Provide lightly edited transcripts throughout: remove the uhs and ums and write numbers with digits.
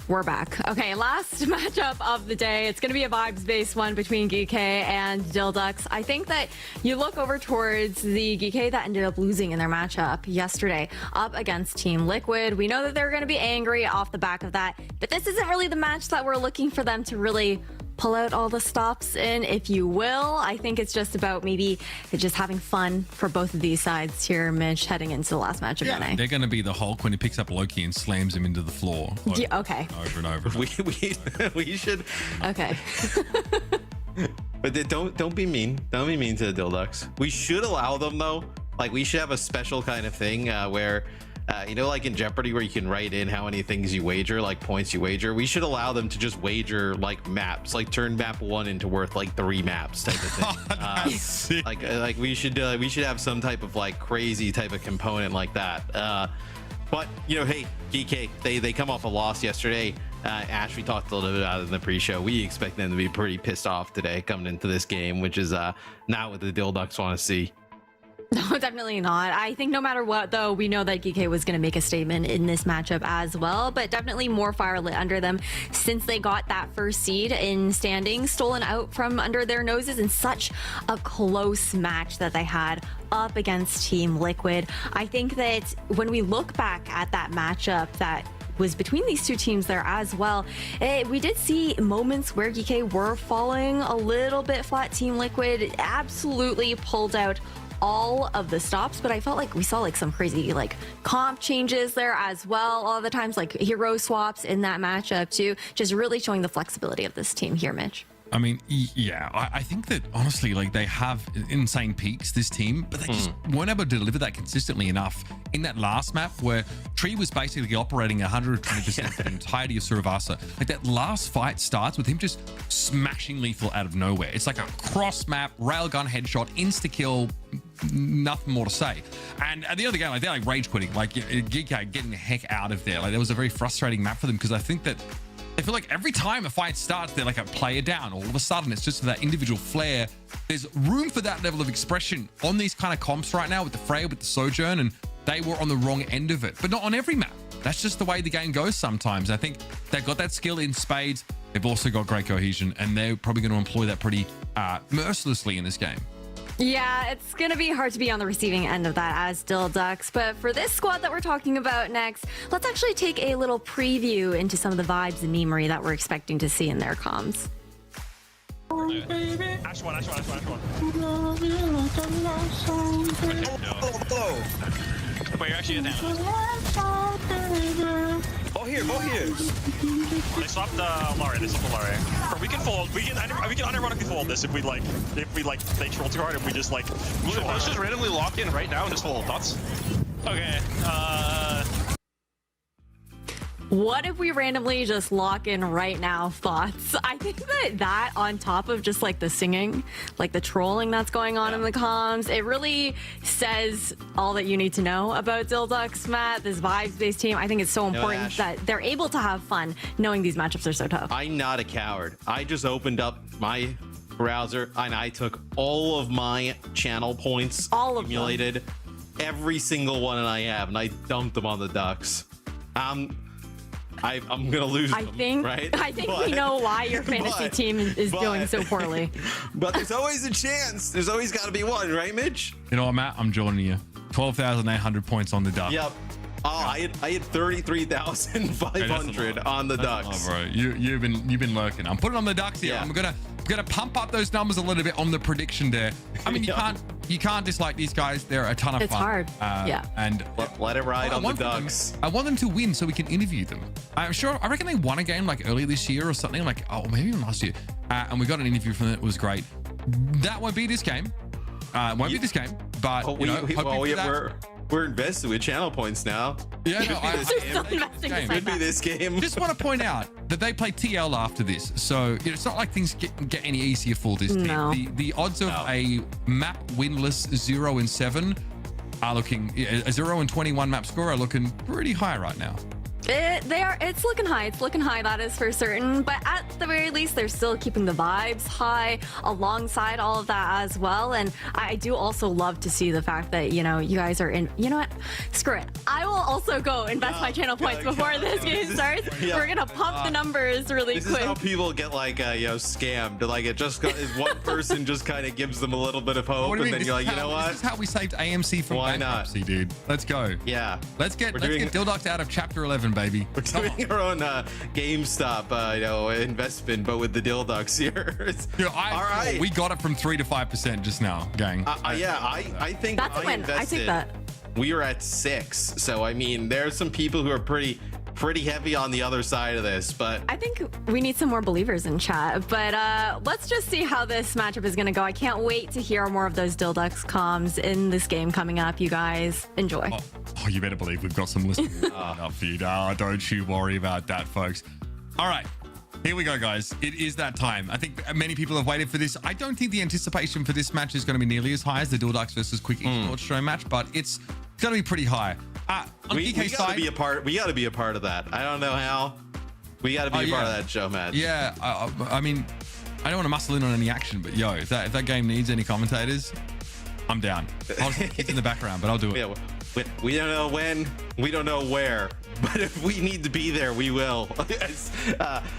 We're back. Okay, last matchup of the day. It's going to be a vibes-based one between Geekay and DhillDucks. I think that you look over towards the Geekay that ended up losing in their matchup yesterday up against Team Liquid. We know that they're going to be angry off the back of that, but this isn't really the match that we're looking for them to really pull out all the stops in, if you will. I think it's just about maybe just having fun for both of these sides here, Mitch, heading into the last match of the night. They're going to be the Hulk when he picks up Loki and slams him into the floor. Okay. Over and over. We should. Okay. But don't be mean. Don't be mean to the DhillDucks. We should allow them though. Like we should have a special kind of thing where. You know, like in Jeopardy where you can write in how many things you wager, like points you wager. We should allow them to just wager like maps, like turn map 1 into worth like 3 maps type of thing. Like we should have some type of like crazy type of component like that. But you know, hey, Geekay, they come off a loss yesterday. Ash, we talked a little bit about it in the pre-show. We expect them to be pretty pissed off today coming into this game, which is not what the DhillDucks want to see. No, definitely not. I think no matter what, though, we know that Geekay was going to make a statement in this matchup as well, but definitely more fire lit under them since they got that first seed in standings stolen out from under their noses in such a close match that they had up against Team Liquid. I think that when we look back at that matchup that was between these two teams there as well, we did see moments where Geekay were falling a little bit flat. Team Liquid absolutely pulled out all of the stops, but I felt like we saw like some crazy like comp changes there as well. All the times like hero swaps in that matchup too, just really showing the flexibility of this team here, Mitch. I mean, yeah, I think that honestly, like they have insane peaks, this team, but they just weren't able to deliver that consistently enough. In that last map where Tree was basically operating 120% for the entirety of Suravasa, like that last fight starts with him just smashing lethal out of nowhere. It's like a cross map, railgun headshot, insta kill, nothing more to say. And at the other game, like they're like rage quitting, like Geekay getting the heck out of there. Like that was a very frustrating map for them because I think that I feel like every time a fight starts, they're like a player down. All of a sudden, it's just that individual flair. There's room for that level of expression on these kind of comps right now with the Freya, with the Sojourn, and they were on the wrong end of it, but not on every map. That's just the way the game goes sometimes. I think they've got that skill in spades. They've also got great cohesion, and they're probably going to employ that pretty mercilessly in this game. Yeah, it's going to be hard to be on the receiving end of that as DhillDucks. But for this squad that we're talking about next, let's actually take a little preview into some of the vibes and memery that we're expecting to see in their comms. Ash one. Wait, you're actually in there. Both here. They swapped Lari. Or we can fold. We can unironically fold this if we they troll too hard and we just like. Let's just randomly lock in right now and just fold. Thoughts? Okay. What if we randomly just lock in right now? Thoughts? I think that on top of just like the singing, like the trolling that's going on in the comms, it really says all that you need to know about DhillDucks, Matt, this vibes-based team. I think it's so important that they're able to have fun knowing these matchups are so tough. I'm not a coward. I just opened up my browser and I took all of my channel points, all of accumulated, every single one that I have, and I dumped them on the Ducks. I'm gonna lose them, right? I think we know why your fantasy team is doing so poorly. But there's always a chance. There's always got to be one, right, Mitch? You know what, Matt? I'm joining you. 12,800 points on the Ducks. Yep. Oh, I had 33,500 on the Ducks. Oh, bro, you've been lurking. I'm putting on the Ducks here. Yeah. I'm gonna pump up those numbers a little bit on the prediction there. I mean, you can't dislike these guys. They're a ton of fun. It's hard. And let it ride on the Ducks. I want them to win so we can interview them. I'm sure. I reckon they won a game like earlier this year or something. Like maybe even last year. And we got an interview from it. It was great. That won't be this game. Won't be this game. But we're invested with channel points now. Yeah, could be this game. Just want to point out that they play TL after this, so it's not like things get any easier for this team. The odds of a map winless 0-7 are looking a 0-21 map score are looking pretty high right now. It's looking high. It's looking high. That is for certain. But at the very least, they're still keeping the vibes high alongside all of that as well. And I do also love to see the fact that, you know, you guys are in. You know what? Screw it. I will also go invest my channel points before this game starts. Yeah. We're gonna pump the numbers really This quick. is how people get like scammed. Like it just is one person just kind of gives them a little bit of hope, What do and you mean? then you're like, you know This what? is how we saved AMC from Why not? bankruptcy, dude. Let's go. Yeah. Let's get doing- DhillDucks out of Chapter 11, baby. We're doing our own GameStop, investment, but with the DhillDucks here. Yeah, All right. We got it from 3 to 5% just now, gang. I think That's a I win. invested. I take that. We were at 6, so I mean, there's some people who are pretty heavy on the other side of this, but I think we need some more believers in chat, but let's just see how this matchup is going to go. I can't wait to hear more of those DhillDucks comms in this game coming up. You guys enjoy. Oh, you better believe we've got some listeners up for you. Don't you worry about that, folks. All right. Here we go, guys. It is that time. I think many people have waited for this. I don't think the anticipation for this match is going to be nearly as high as the DhillDucks versus Quick Esports show match, but it's going to be pretty high. On we DK got side, to be a part. We got to be a part of that. I don't know how. We got to be a part of that show match. Yeah, I mean, I don't want to muscle in on any action, but yo, if that game needs any commentators, I'm down. I'll just kids in the background, but I'll do it. Yeah, we don't know when, we don't know where, but if we need to be there, we will.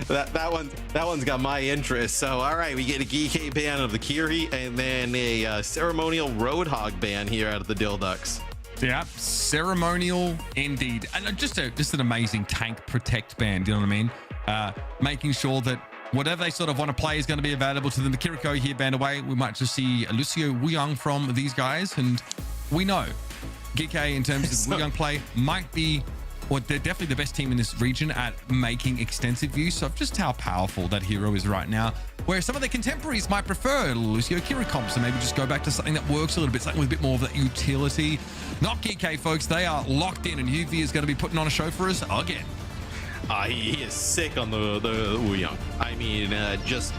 that one's got my interest. So all right, we get a Geekay ban of the Kiri, and then a ceremonial Roadhog ban here out of the DhillDucks. Yeah, ceremonial indeed, and just an amazing tank protect band. You know what I mean? Making sure that whatever they sort of want to play is going to be available to them. The Kiriko here banned away. We might just see Lucio Wuyang from these guys, and we know Geekay in terms of Wuyang play might be, well, they're definitely the best team in this region at making extensive use of just how powerful that hero is right now. Where some of their contemporaries might prefer Lucio Kiricom, so maybe just go back to something that works a little bit, something with a bit more of that utility. Not Geekay, folks. They are locked in, and UV is going to be putting on a show for us again. He is sick on the Wuyang. I mean, just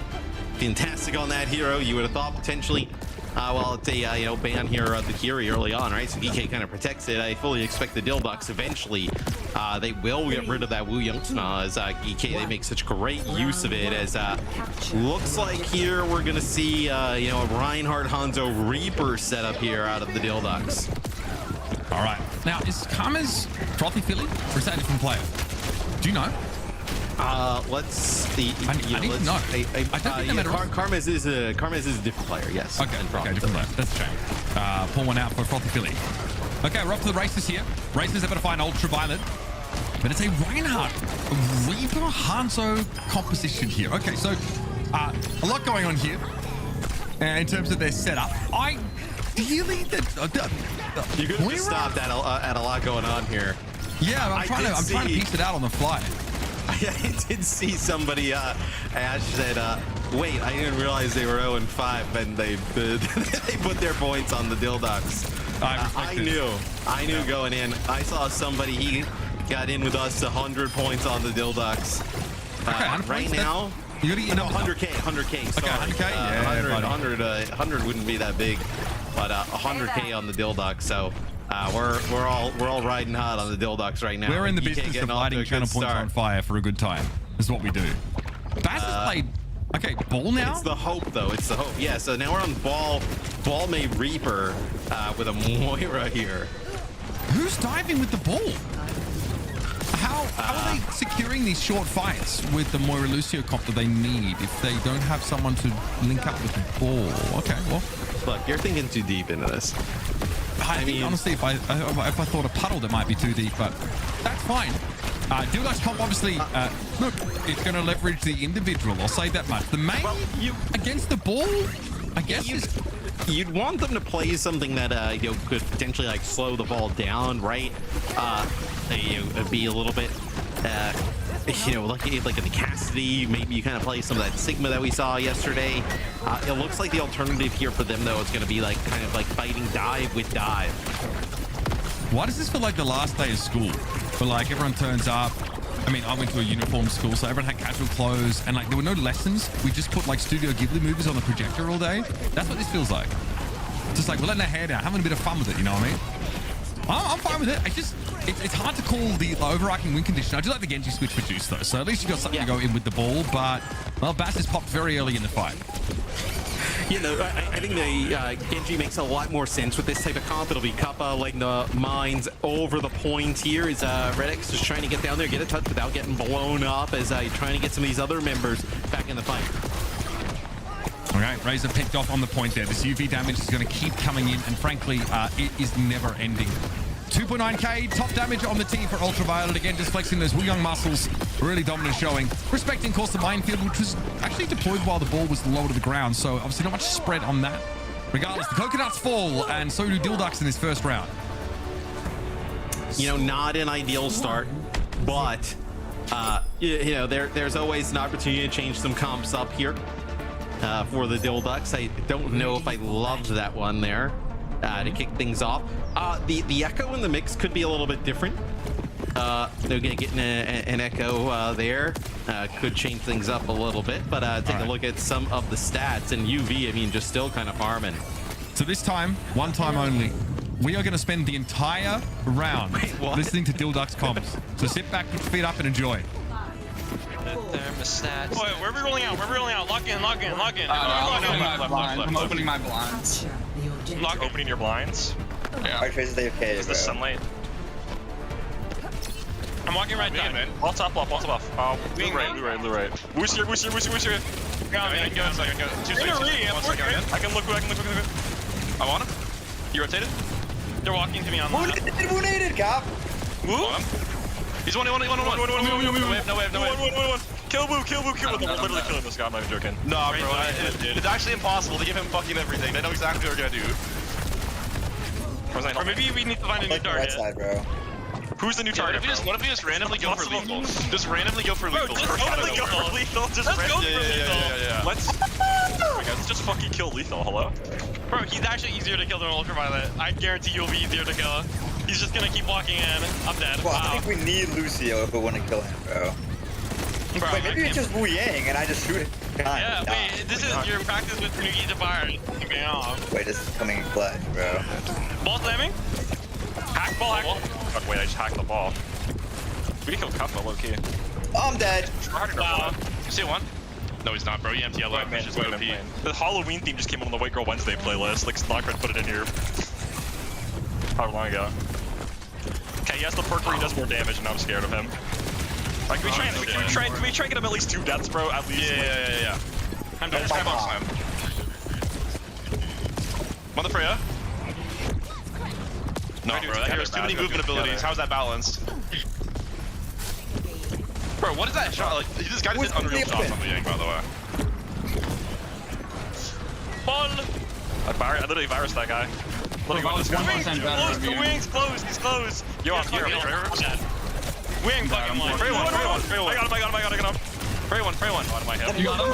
fantastic on that hero. You would have thought potentially, it's a ban here of the Kiri early on, right? So Geekay kind of protects it. I fully expect the DhillDucks eventually they will get rid of that Wuyang as Geekay. They make such great use of it. As looks like here we're gonna see a Reinhardt Hanzo Reaper setup here out of the DhillDucks. All right, now is Karma's Frothy Philly or is that a different player? Do you know? Let's see. I need to know. I don't think they matter. Karmas is a different player. Yes. Okay, different player. That's a shame. Pull one out for Frothy Philly. Okay, we're off to the races here. Races are going to find Ultraviolet, but it's a Reinhardt Reaper Hanzo composition here. Okay, so a lot going on here in terms of their setup. Ideally, you could have stopped at a lot going on here. Yeah, I'm trying to piece it out on the fly. I did see somebody, Ash said, wait, I didn't realize they were 0-5, and they put their points on the DhillDucks. I knew going in. I saw somebody, he got in with us 100 points on the DhillDucks. Right now, you gotta, 100K. Sorry. Okay, 100K. 100 wouldn't be that big, but 100K on the DhillDucks. So we're all riding hot on the DhillDucks right now. We're in the business of lighting channel points on fire for a good time. This is what we do. Baz has played. Okay, Ball now? It's the hope, though. It's the hope. Yeah, so now we're on Ball made Reaper with a Moira here. Who's diving with the Ball? How are they securing these short fights with the Moira Lucio comp that they need if they don't have someone to link up with the Ball? Okay, well. Look, you're thinking too deep into this. I mean, honestly, if I thought a puddle, that might be too deep, but that's fine. DhillDucks comp, obviously, look, it's going to leverage the individual. I'll say that much. The main against the Ball, I guess, you'd want them to play something that could potentially like slow the ball down, right? Be a little bit, like in the Cassidy. Maybe you kind of play some of that Sigma that we saw yesterday. It looks like the alternative here for them, though, is going to be like kind of like fighting dive with dive. Why does this feel like the last day of school? But like everyone turns up. I mean, I went to a uniform school, so everyone had casual clothes, and like there were no lessons. We just put like Studio Ghibli movies on the projector all day. That's what this feels like. Just like we're letting our hair down, having a bit of fun with it. You know what I mean? I'm fine with it. it's hard to call the overarching win condition. I do like the Genji switch for Juice, though. So at least you got something to go in with the ball. But, well, Bass has popped very early in the fight. You know, I think the Genji makes a lot more sense with this type of comp. It'll be Kappa letting the mines over the point here. Is Redx just trying to get down there, get a touch without getting blown up as he's trying to get some of these other members back in the fight. Okay, Razor picked off on the point there. This UV damage is going to keep coming in, and frankly, it is never ending. 2.9k top damage on the T for Ultraviolet. Again, just flexing those Wu Young muscles. Really dominant showing. Respecting, of course, the minefield, which was actually deployed while the ball was low to the ground. So obviously not much spread on that. Regardless, the coconuts fall, and so do DhillDucks in this first round. You know, not an ideal start, but you know, there's always an opportunity to change some comps up here for the DhillDucks. I don't know if I loved that one there. To kick things off. The echo in the mix could be a little bit different. They're getting an echo there. Could change things up a little bit, but take a look at some of the stats. And UV, I mean, just still kind of farming. So this time, one time only, we are going to spend the entire round listening to DhillDucks comms. So sit back, put your feet up, and enjoy. Thermostats. Wait, where are we rolling out? Where are we rolling out? Lock in, lock in, lock in. I'm opening my blinds. Lock opening your blinds. Yeah. Our trace is okay, Is this sunlight? I'm walking right down. Wall top left, wall top left. Blue right. Who's here? Got me. Go inside. I can look. I want him. You rotated? They're walking to me on the left. Who needed, Cap? Woo? He's one. No wave. Kill Boo. We're literally killing this guy. I'm not even joking. Nah, bro. It's actually impossible to give him fucking everything. They know exactly what we're gonna do. Or maybe we need to find a new Right target. side, bro. Who's the new target? What if we just randomly go for lethal? Just randomly go for lethal. Just randomly go for lethal. Yeah. Let's. Oh my god, let's just fucking kill lethal. Hello? Bro, he's actually easier to kill than Ultraviolet. I guarantee you'll be easier to kill. He's just gonna keep walking in. I'm dead. Well, Wow. I think we need Lucio if we want to kill him, bro. Bro, Wait, maybe it's just Wu Yang and I just shoot it. Yeah, wait, this is your practice with Nugi to fire. Okay, off. Wait, this is coming in clutch, bro. Ball slamming? Hack ball. Fuck, wait, I just hacked the ball. We can kill Kappa low key. Oh, I'm dead. Wow. You see one? No, he's not, bro. EMT yellow. Man, just OP. The Halloween theme just came on the White Girl Wednesday playlist. Like, Stockred put it in here. How long ago? Okay, he has the perk where he does more damage, and I'm scared of him. Like, can we try and get him at least 2 deaths, bro? At least. Yeah. I'm dead. I'm on slam. Mother Freya. No, bro. That here's too many movement abilities. How's that balanced? Bro, what is that shot? Like, this guy just did unreal shots on the Yang, by the way. Ball! I literally virused that guy. The wing's closed. He's closed. Yo, I'm here. I'm dead. Wing fucking one. Frey one. I got him. Frey one. Out of my head. You got him?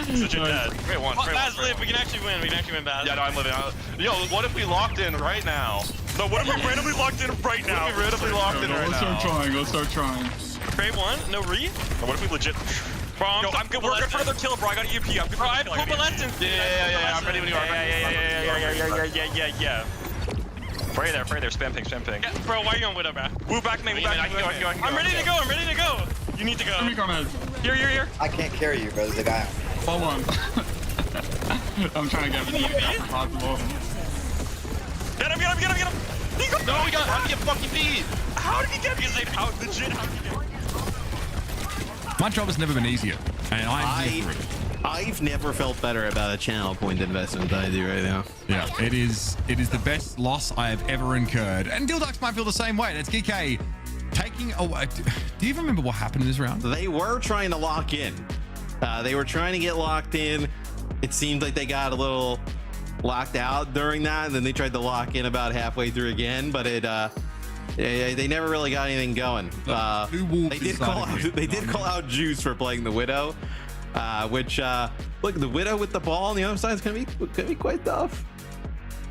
He's legit dead. Frey one. Baz live. We can actually win. Baz. Yeah, no, I'm living. Yo, what if we locked in right now? No, what if we randomly locked in right now? What if we randomly locked in right now? Let's start trying. Frey one. No re. Or what if we legit? Bro, I'm good. We're good for another kill, bro. I got EMP. I'm good for another kill. I have Pumalescence. Yeah. I'm ready when you are. Yeah. Frey there. Spam ping. Yeah, bro, why are you going Widow, bro? Woo back me. I'm ready to go. You need to go. Let me come in. Here. I can't carry you, bro. There's a guy. Fall one. I'm trying to get him as possible. Get him. No, how did he get fucking beat? How did he get? Because how did he get? My job has never been easier, and I've never felt better about a channel point investment than I do right now. Yeah, it is the best loss I have ever incurred, and DhillDucks might feel the same way. That's Geekay taking away. Do you even remember what happened in this round? They were trying to lock in. They were trying to get locked in. It seemed like they got a little locked out during that, and then they tried to lock in about halfway through again, but they never really got anything going. They did call out Juice for playing the Widow, which look, the Widow with the ball on the other side is gonna be quite tough.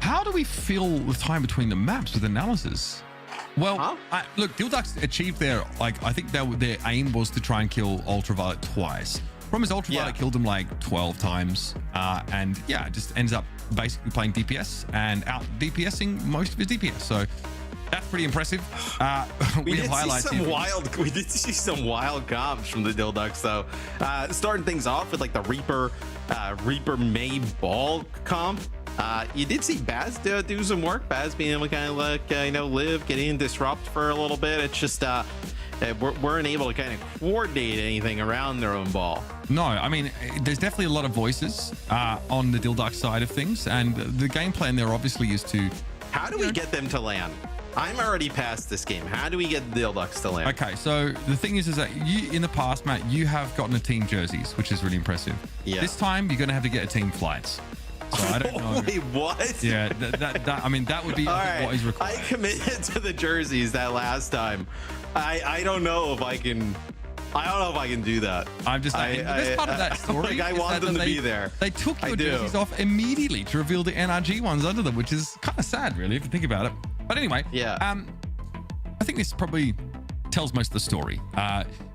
How do we fill the time between the maps with analysis? Well, look, DhillDucks achieved their, like, I think their aim was to try and kill Ultraviolet twice. Problem is, Ultraviolet killed him like 12 times, and yeah, just ends up basically playing DPS and out DPSing most of his DPS. So That's pretty impressive. We have did highlights see some here. we did see some wild comps from the DhillDucks though. Starting things off with like the Reaper May Ball comp. You did see Baz do some work. Baz being able to kind of like live, get in, disrupt for a little bit. It's just weren't able to kind of coordinate anything around their own ball. No, I mean, there's definitely a lot of voices on the DhillDucks side of things, and the game plan there obviously is to. How do we get them to land? I'm already past this game. How do we get the DhillDucks to land? Okay, so the thing is that you, in the past, Matt, you have gotten a team jerseys, which is really impressive. Yeah. This time, you're going to have to get a team flights. So I don't know. Wait, what? Yeah, I mean, that would be All right. what is required. I committed to the jerseys that last time. I don't know if I can. I don't know if I can do that. I'm just saying, the best part of that story like I is want that them to be there. They took I your do. jerseys off immediately to reveal the NRG ones under them, which is kind of sad, really, if you think about it. But anyway, Yeah. I think this probably tells most of the story.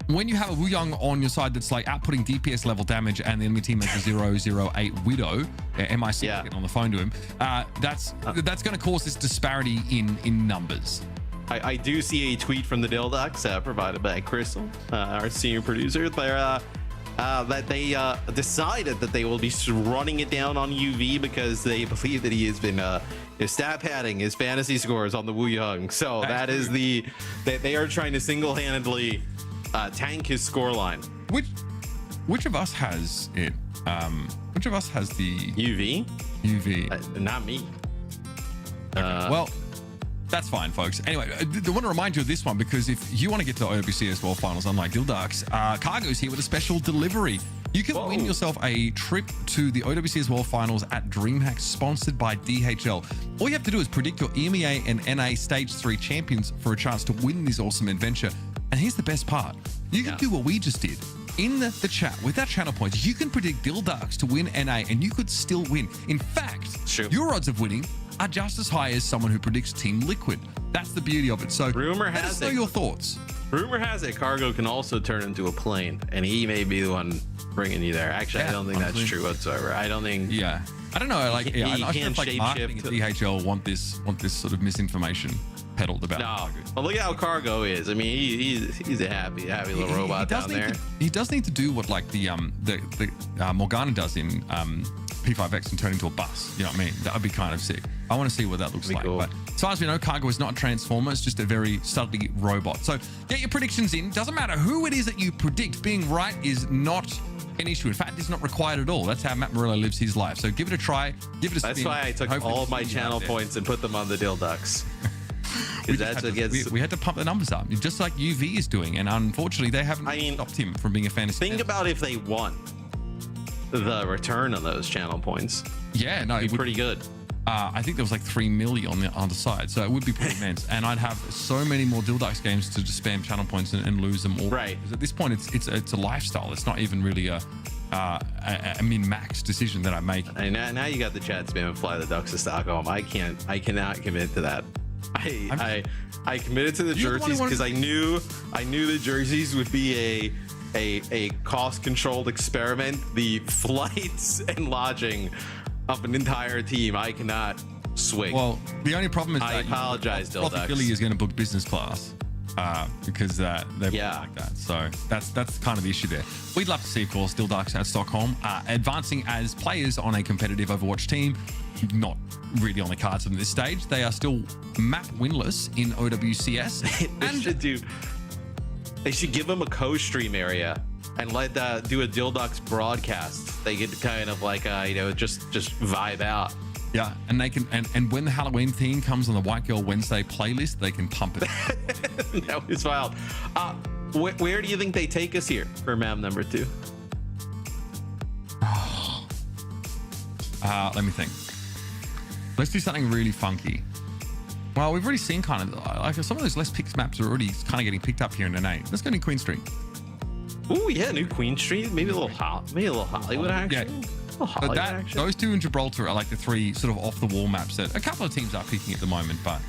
When you have a Wu Young on your side that's like outputting DPS level damage and the enemy team makes a 008 Widow, MIC Yeah. getting on the phone to him, that's going to cause this disparity in numbers. I do see a tweet from the DhillDucks provided by Crystal, our senior producer, there that they decided that they will be running it down on UV because they believe that he has been stat padding his fantasy scores on the Wu Young. So that is they are trying to single-handedly tank his scoreline. Which of us has it? Which of us has the UV? Not me. Well, that's fine, folks. Anyway, I want to remind you of this one because if you want to get to OWCS World Finals, unlike DhillDucks, Cargo's here with a special delivery. You can win yourself a trip to the OWCS World Finals at DreamHack, sponsored by DHL. All you have to do is predict your EMEA and NA Stage 3 champions for a chance to win this awesome adventure. And here's the best part. You can do what we just did. In the chat, with our channel points, you can predict DhillDucks to win NA and you could still win. In fact, your odds of winning are just as high as someone who predicts Team Liquid. That's the beauty of it. So Rumor let has us know it. your thoughts. Rumor has it Cargo can also turn into a plane, and he may be the one bringing you there. Actually, I don't think that's true whatsoever. I don't think. Yeah, I don't know. Like, He I'm not sure can't if like marketing at shapeshift. DHL want this sort of misinformation peddled about. No, but look at how Cargo is. I mean, he's a happy little robot does down need there. he does need to do what like the Morgana does in P5X and turn into a bus. You know what I mean? That would be kind of sick. I want to see what that looks like. cool. But as far as we know, Cargo is not a transformer. It's just a very subtly robot. So get your predictions in. Doesn't matter who it is that you predict. Being right is not an issue. In fact, it's not required at all. That's how Matt Murillo lives his life. So give it a try. Give it a spin. That's why I took Hopefully all of my we'll see you channel out there. points and put them on the DhillDucks. We, That's what had gets. to, we had to pump the numbers up, just like UV is doing. And unfortunately, they haven't stopped him from being a fantasy. Think tester. about if they won the return on those channel points. Yeah, no, It'd it be would pretty good. I think there was like 3 million on the other side, so it would be pretty immense. And I'd have so many more DhillDucks games to just spam channel points and lose them all. Right. Because at this point, it's a lifestyle. It's not even really a min-max decision that I make. And now you got the chat spam and fly the Ducks to Stockholm. I cannot commit to that. I committed to the You're the one who jerseys wanted because I knew the jerseys would be a cost controlled experiment. The flights and lodging of an entire team I cannot swing. Well, the only problem is I that apologize, Frothy DhillDucks. Philly is going to book business class because they're like that. So that's kind of the issue there. We'd love to see, of course, DhillDucks at Stockholm advancing as players on a competitive Overwatch team. Not really on the cards at this stage. They are still map winless in OWCS. They should give them a co-stream area and let do a DhillDucks broadcast. They could kind of like just vibe out. Yeah, and they can and when the Halloween theme comes on the White Girl Wednesday playlist, they can pump it. That was wild. Where do you think they take us here for map number 2? Let me think. Let's do something really funky. Well, we've already seen kind of like some of those less picked maps are already kind of getting picked up here in NA. Let's go to Queen Street. Oh yeah, new Queen Street. Maybe a little Hollywood action. Yeah. A little But Hollywood action. those two in Gibraltar are like the 3 sort of off the wall maps that a couple of teams are picking at the moment, but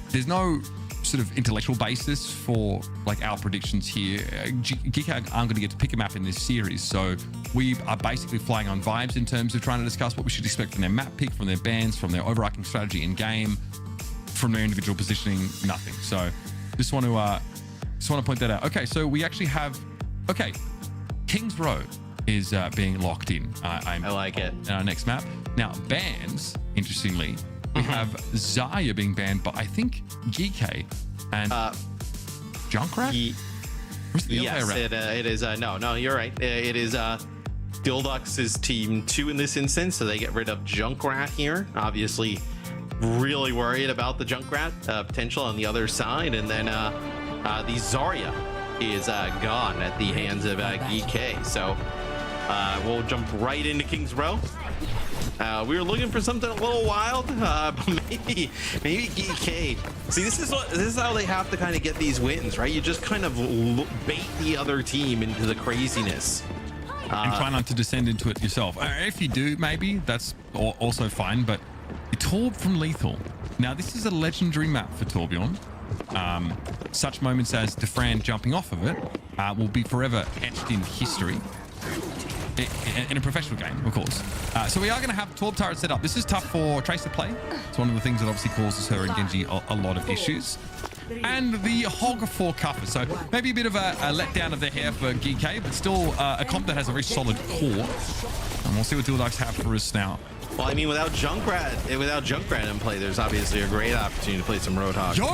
there's no sort of intellectual basis for like our predictions here. Geekay aren't going to get to pick a map in this series, so we are basically flying on vibes in terms of trying to discuss what we should expect from their map pick, from their bans, from their overarching strategy in game. from their individual positioning, nothing. So just want to point that out. Okay, so we actually have Kings Row is being locked in. I like it. Next map. Now bans, interestingly, we have Zaya being banned, but I think Geekay and Junkrat. Yes, it is. No, you're right. It is DhillDucks' team 2 in this instance, so they get rid of Junkrat here. Obviously, really worried about the Junkrat potential on the other side, and then the Zarya is gone at the hands of Geekay. So we'll jump right into Kings Row. We were looking for something a little wild, but maybe Geekay. See, this is how they have to kind of get these wins, right? You just kind of bait the other team into the craziness. And try not to descend into it yourself. If you do, maybe that's also fine. But Torb from Lethal. Now, this is a legendary map for Torbjorn. Such moments as Defran jumping off of it will be forever etched in history. In a professional game, of course. So we are going to have Torb turret set up. This is tough for Trace to play. It's one of the things that obviously causes her and Genji a lot of issues. And the Hog 4 Cuffer. So maybe a bit of a letdown of the hair for Geekay, but still a comp that has a very solid core. And we'll see what DhillDucks have for us now. Well, I mean, without Junkrat in play, there's obviously a great opportunity to play some Roadhog. Yo,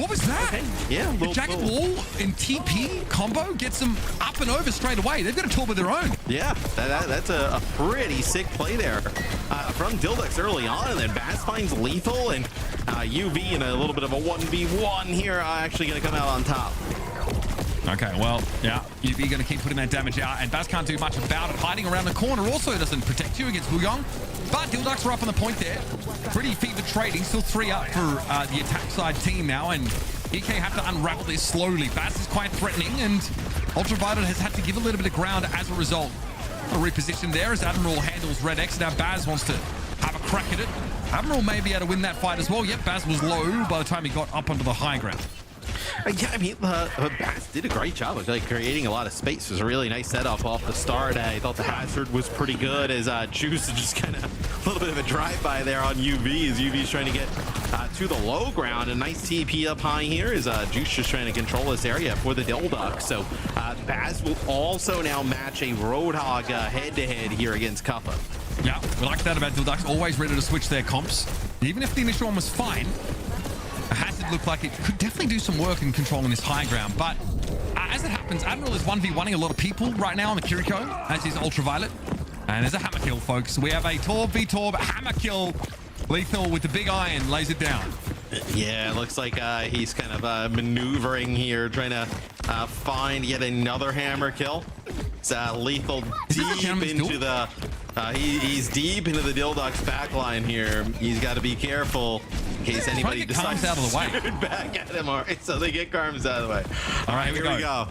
what was that? Okay. Yeah, the Jagged Wall in TP combo gets them up and over straight away. They've got a Torb of their own. Yeah, that's a pretty sick play there from DhillDucks early on, and then Baz finds Lethal, and UV in a little bit of a 1v1 here, actually going to come out on top. Okay, well, yeah, UV going to keep putting that damage out, and Baz can't do much about it. Hiding around the corner also doesn't protect you against Wuyong, but DhillDucks are up on the point there. Pretty fever trading, still 3 up for the attack side team now, and Geekay have to unravel this slowly. Baz is quite threatening, and Ultraviolet has had to give a little bit of ground as a result. A reposition there as Admiral handles Red X. Now Baz wants to have a crack at it. Admiral may be able to win that fight as well. Yep, Baz was low by the time he got up onto the high ground. Yeah, I mean, Baz did a great job of creating a lot of space. It was a really nice setup off the start. I thought the hazard was pretty good as Juice just kind of a little bit of a drive-by there on UV as UV's trying to get to the low ground. A nice TP up high here as Juice just trying to control this area for the DhillDucks. So Baz will also now match a Roadhog head-to-head here against Cuffer. Yeah, we like that about DhillDucks. Always ready to switch their comps. Even if the initial one was fine, Hazard looked like it could definitely do some work in controlling this high ground, but as it happens, Admiral is 1v1ing a lot of people right now on the Kiriko, as is Ultraviolet. And there's a hammer kill, folks. We have a Torb v Torb hammer kill. Lethal with the big iron lays it down. Yeah, it looks like he's kind of maneuvering here, trying to find yet another hammer kill. It's Lethal deep into the... he's deep into the DhillDucks backline here. He's got to be careful in case anybody decides out of the way. to shoot back at him. All right, so they get Carms out of the way. All right, here we go.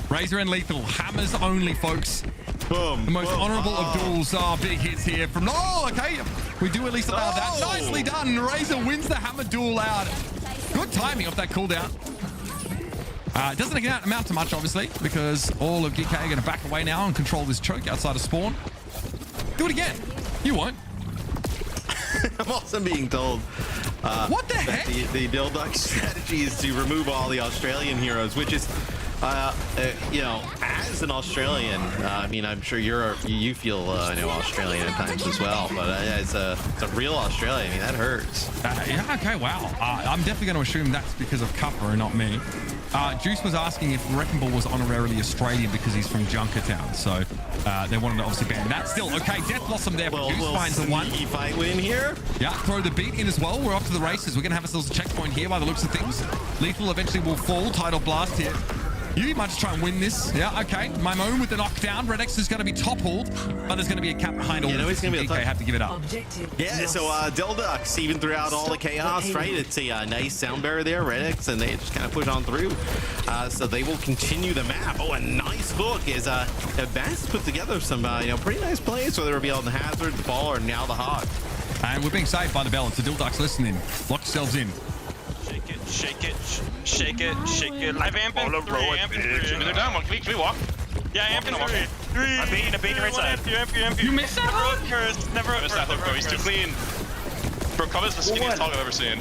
Razor and Lethal, hammers only, folks. Boom. The most honorable of duels are big hits here from... Oh, okay. We do at least allow that. Nicely done. Razor wins the hammer duel out. Good timing off that cooldown. It doesn't amount to much, obviously, because all of Geekay are going to back away now and control this choke outside of spawn. Do it again. You won't. I'm also being told what the heck? The DhillDucks strategy is to remove all the Australian heroes, which is, you know, as an Australian, I mean, I'm sure you feel you know, Australian at times as well, but it's a real Australian. I mean, that hurts. Yeah, okay, wow. I'm definitely going to assume that's because of Cupper and not me. Juice was asking if Wrecking Ball was honorarily Australian because he's from Junkertown, so they wanted to obviously ban that. Still, okay, Death Blossom there for Juice, finds the one. Fight win here. Yeah, throw the beat in as well. We're off to the races. We're going to have ourselves a checkpoint here by the looks of things. Lethal eventually will fall. Tidal Blast here. You might just try and win this. Yeah, okay. Maimone with the knockdown. Red X is going to be toppled, but there's going to be a cap behind all. You know he's going to be Geekay have to give it up. Yeah, so DhillDucks, even throughout all the chaos, right? It's a nice sound barrier there, Red X, and they just kind of push on through. So they will continue the map. Oh, a nice hook is Baz put together some you know, pretty nice plays, whether it be on the hazard, the ball, or now the hog. And we're being saved by the bell. It's the DhillDucks listening. Lock yourselves in. Shake it, shake it, shake it. I've amped in 3, amped in 3. They're down. Can we walk? Yeah, amped in 3. I'm baiting right side. You missed that one? Never I missed that hook, bro. He's too clean. Bro, Cub is the skinniest hog I've ever seen.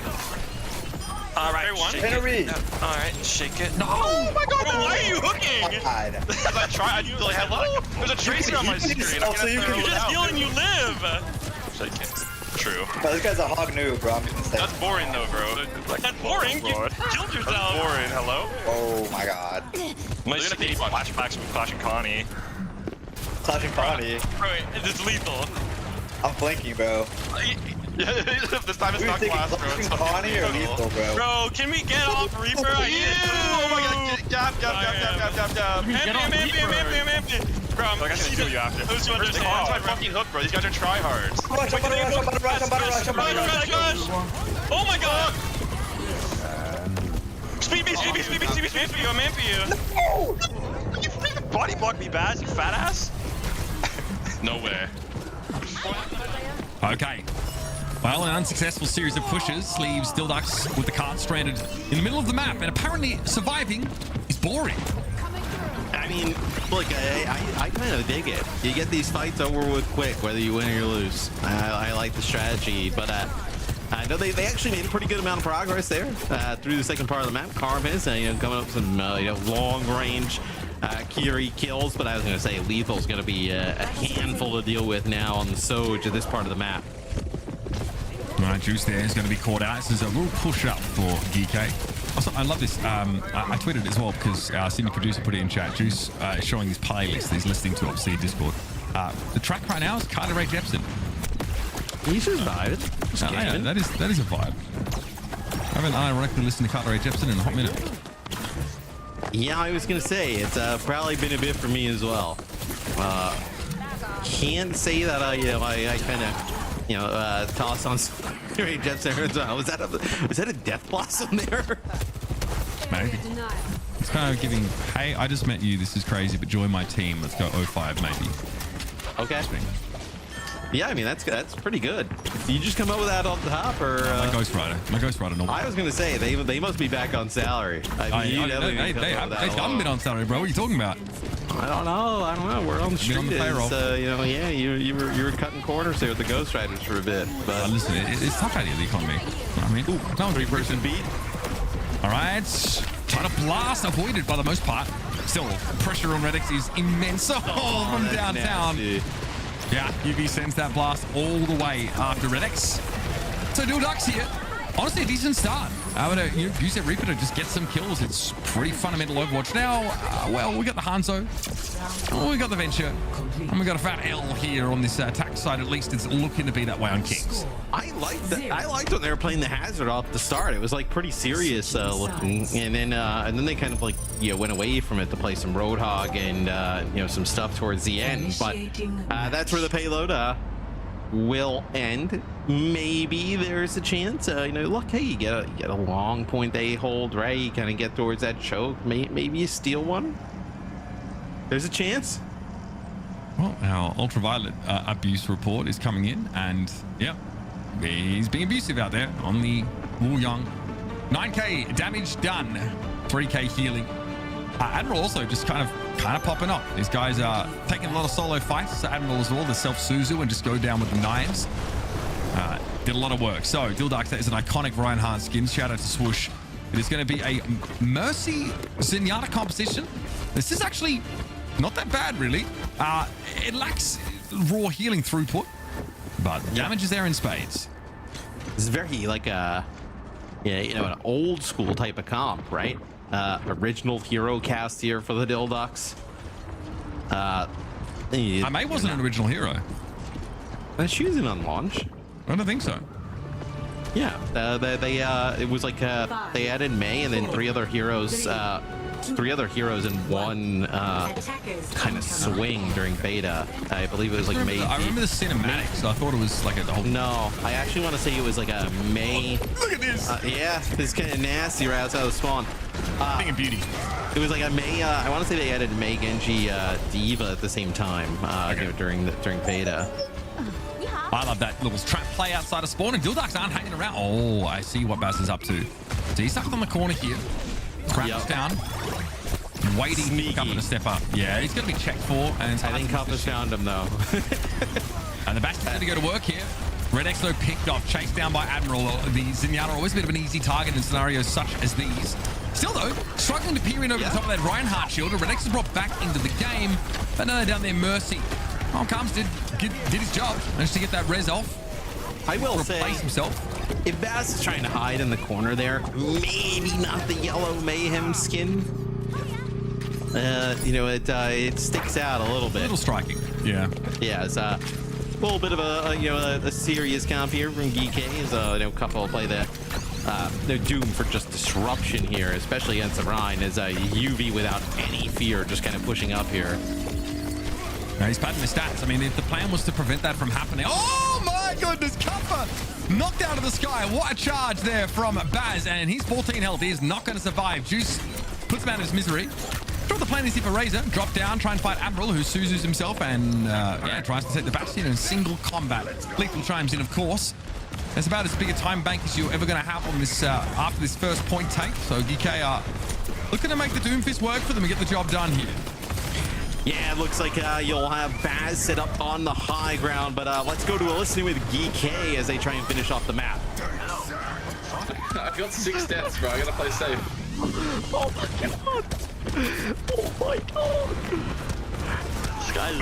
All right, one. shake Penalty. it. All right, shake it. No. Oh my god, why are you hooking? God. As I try, I like, hello? There's a tracer on my screen. Also, you can You just just Heal and you live. Shake it. True. Bro, this guy's a hog noob, bro. I'm gonna say. That's boring though, bro. That's boring. You killed That's yourself. boring. Hello? Oh my god. My They're gonna state keep on. flashbacks with Clash and Connie. Clash and Connie. Bro, it's lethal. I'm flanking, bro. This time it's Who you not thinking, class, bro. Clash It's and Connie or fucking lethal, bro? Bro, can we get off Reaper? I need it. Oh my god, jab. Empty. Bro, I'm Like, I can kill you after. Those two Where's understand. my fucking hook, bro? These guys are tryhards. Rush, I'm about to rush. Oh my god! Speed me, I'm in for you. You freaking body block me, Baz, you fat ass. No way. Okay. Well, an unsuccessful series of pushes leaves DhillDucks with the cart stranded in the middle of the map, and apparently surviving is boring. I mean, look, I kind of dig it. You get these fights over with quick, whether you win or you lose. I like the strategy, but I know they actually made a pretty good amount of progress there through the second part of the map. Carm is coming up with some long range Kiri kills, but I was going to say Lethal's going to be a handful to deal with now on the Soj at this part of the map. All right, Juice there is going to be caught out. This is a real push up for Geekay. Also, I love this. I tweeted it as well because our senior producer put it in chat. Juice is showing his playlist that he's listening to, obviously, in Discord. The track right now is Carter Ray Jepsen. He's just vibing. I know, that is a vibe. I haven't ironically listened to Carter Ray Jepsen in a hot minute. Yeah, I was gonna say it's probably been a bit for me as well. Can't say that I kind of toss on Ray Jepsen as well. Was that a death blossom there? Maybe. It's kind of giving, hey, I just met you. This is crazy, but join my team. Let's go 05 maybe. Okay. Yeah, I mean that's pretty good. You just come up with that off the top, or My Ghost Rider. Normal. I was gonna say they must be back on salary. I mean, you definitely They come up with that haven't been on salary, bro. What are you talking about? I don't know. We're on the street. on the payroll. Yeah, you were cutting corners there with the Ghost Riders for a bit. But Listen, it's tough out here, the economy. You know what I mean? No, 3-person beat. All right. Trying to blast, avoided by the most part. Still, pressure on Redix is immense. Oh, from that's downtown. nasty. Yeah, UV sends that blast all the way after Redix. So DhillDucks here. Honestly, a decent start. I would use that Reaper to just get some kills. It's pretty fundamental Overwatch. Now, well, we got the Hanzo, we got the Venture, and we got a fat L here on this attack side. At least it's looking to be that way on Kings. I liked when they were playing the Hazard off the start. It was like pretty serious looking, and then they kind of like went away from it to play some Roadhog and some stuff towards the end. But that's where the payload will end. Maybe there's a chance. Look, hey, you get a long point they hold, right? You kind of get towards that choke. Maybe you steal one. There's a chance. Well, our ultraviolet abuse report is coming in, and yeah, he's being abusive out there on the Wu Young. 9k damage done, 3k healing. Admiral also just kind of popping up. These guys are taking a lot of solo fights. Admiral as well, the self-Suzu and just go down with the knives. Did a lot of work. So DhillDucks, that is an iconic Reinhardt skin. Shout out to Swoosh. It is going to be a Mercy Zenyatta composition. This is actually not that bad, really. It lacks raw healing throughput, but damage is there in spades. This is very like an old school type of comp, right? Original hero cast here for the DhillDucks. May wasn't an original hero. She was in on launch. I don't think so. Yeah, it was like they added May and then three other heroes in one kind of swing during beta. I believe it was like May. I remember the cinematic, so I thought it was like a whole. No, I actually want to say it was like a May. Look at this. Yeah, this is kind of nasty right outside of spawn. Thing of beauty. It was like a May. I want to say they added May Genji Diva at the same time during beta. I love that little trap play outside of spawn, and DhillDucks aren't hanging around. Oh, I see what Bass is up to. So he's stuck on the corner here. Crouch down. Waiting for Cuppa to step up. Yeah, he's going to be checked for. And I think Cuppa's found him, though. And the Bass is going to go to work here. Red X though picked off, chased down by Admiral. The Zenyatta are always a bit of an easy target in scenarios such as these. Still though, struggling to peer in over the top of that Reinhardt shield. Red X is brought back into the game, but now they're down there. Mercy. Oh, Comes did his job, managed to get that res off. I will say, Replace himself. if Baz is trying to hide in the corner there, maybe not the yellow mayhem skin. You know, it sticks out a little A bit. little striking. Yeah. Yeah, it's a little bit of a serious comp here from Geekay. As you know, couple play they're doomed for just disruption here, especially against the Rhine. As UV without any fear, just kind of pushing up here. Now he's padding the stats. I mean, if the plan was to prevent that from happening, oh my goodness, Cuppa knocked out of the sky. What a charge there from Baz, and he's 14 health. He is not going to survive. Juice puts him out of his misery. Drop the plan is here for Razor. Drop down, try and fight Admiral, who Suzu's himself, and tries to take the Bastion in single combat. Lethal chimes in, of course. That's about as big a time bank as you're ever going to have on this after this first point take. So Geekay are looking to make the Doomfist work for them and get the job done here. Yeah, it looks like you'll have Baz set up on the high ground, but let's go to a listening with Geekay as they try and finish off the map. I've got 6 deaths, bro. I gotta play safe. Oh my god! Oh my god! This guy's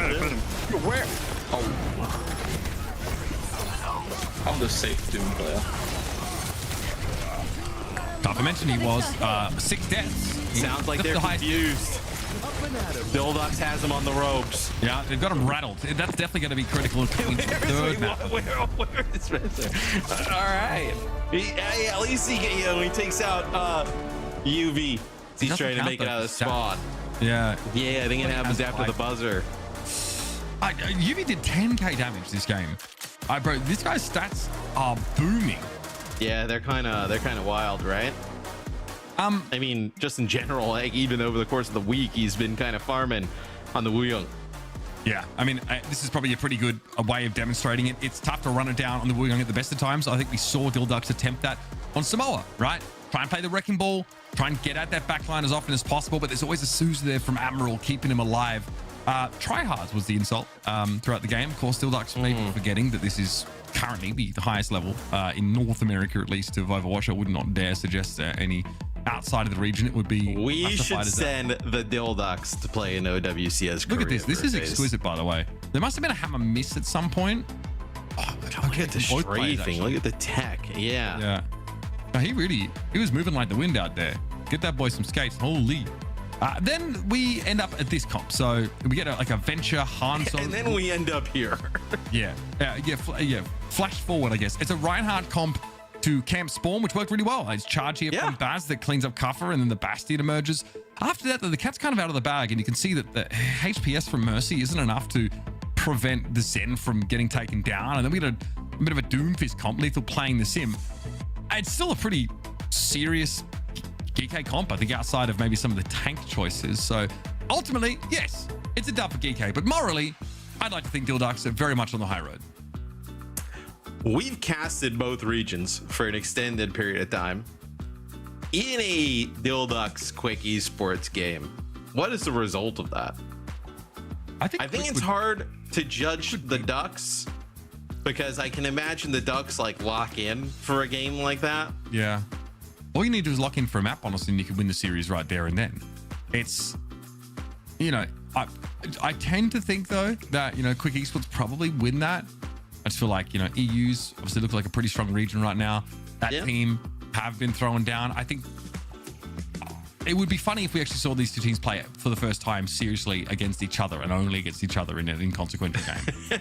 Where? Oh. I'm the safe Doom player. Tough. I mentioned he was 6 deaths. Sounds like they're confused. DhillDucks has him on the ropes. Yeah, they've got him rattled. That's definitely going to be critical of coming to the third map. Where is Spencer? All right. At least he takes out UV. He's trying to make it out of the spawn. Yeah. Yeah, I think it happens after the buzzer. UV did 10k damage this game. Bro, this guy's stats are booming. Yeah, they're kind of wild, right? I mean, just in general, like even over the course of the week, he's been kind of farming on the Wuyong. Yeah, I mean, this is probably a pretty good way of demonstrating it. It's tough to run it down on the Wuyong at the best of times. I think we saw DhillDucks attempt that on Samoa, right? Try and play the wrecking ball, try and get at that backline as often as possible, but there's always a Suzu there from Admiral keeping him alive. Tryhards was the insult throughout the game. Of course, DhillDucks may be forgetting that this is currently the highest level in North America, at least, of Overwatch. I would not dare suggest any outside of the region it would be. We should send the DhillDucks to play in OWCS. Look at this. This is exquisite, by the way. There must have been a hammer miss at some point. Oh, look at the strafing. Look at the tech. Yeah. Yeah. No, he was moving like the wind out there. Get that boy some skates. Holy. Then we end up at this comp. So we get a venture Hanzo. And then we end up here. Yeah. Flash forward, I guess. It's a Reinhardt comp to Camp Spawn, which worked really well. It's charge here from Baz that cleans up Cuffer, and then the Bastion emerges. After that, the cat's kind of out of the bag, and you can see that the HPS from Mercy isn't enough to prevent the Zen from getting taken down. And then we get a bit of a Doomfist comp, Lethal playing the Sim. It's still a pretty serious Geekay comp, I think, outside of maybe some of the tank choices. So ultimately, yes, it's a dub for Geekay, but morally, I'd like to think DhillDucks are very much on the high road. We've casted both regions for an extended period of time in a DhillDucks quick esports game. What is the result of that? I think it's hard to judge the Ducks because I can imagine the Ducks like lock in for a game like that. Yeah. All you need to do is lock in for a map, honestly, and you can win the series right there and then. It's, you know, I tend to think, though, that, you know, Quick Esports probably win that. I just feel like, you know, EU's obviously look like a pretty strong region right now. That team have been thrown down. I think it would be funny if we actually saw these two teams play for the first time seriously against each other and only against each other in an inconsequential game.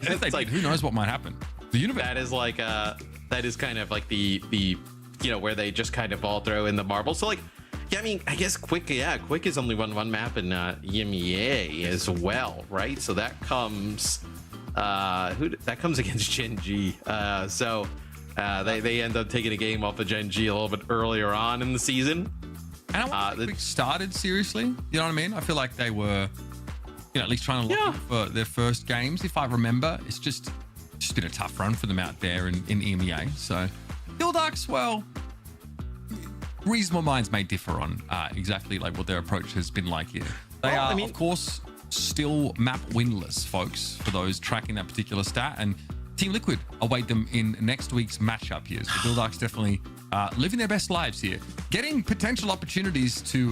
If they did, who knows what might happen? The universe. That is like that is kind of like the you know, where they just kind of all throw in the marbles. So like, yeah, I mean, I guess Quick is only one map in EMEA as well, right? So that comes that comes against Gen G. So they end up taking a game off of Gen G a little bit earlier on in the season. And I want Quick started seriously. You know what I mean? I feel like they were, you know, at least trying to look for their first games. If I remember, it's just been a tough run for them out there in EMEA. So DhillDucks, well, reasonable minds may differ on exactly like what their approach has been like here. They of course, still map winless, folks, for those tracking that particular stat. And Team Liquid await them in next week's matchup here. So DhillDucks definitely living their best lives here, getting potential opportunities to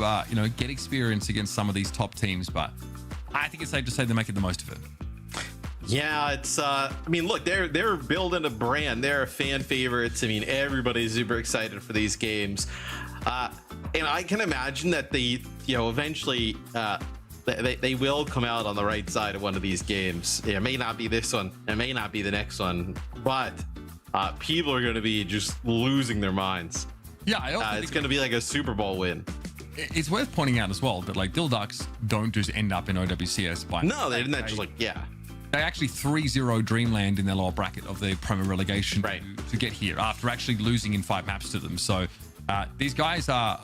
get experience against some of these top teams. But I think it's safe to say they're making the most of it. Yeah, it's I mean, look, they're building a brand. They're fan favorites. I mean, everybody's super excited for these games. And I can imagine that they, eventually they will come out on the right side of one of these games. It may not be this one, it may not be the next one, but people are going to be just losing their minds. Yeah, I also it's going to be like a Super Bowl win. It's worth pointing out as well that like DhillDucks don't just end up in OWCS by No, they didn't just They actually 3-0 Dreamland in their lower bracket of the promo relegation to get here after actually losing in 5 maps to them. So these guys are,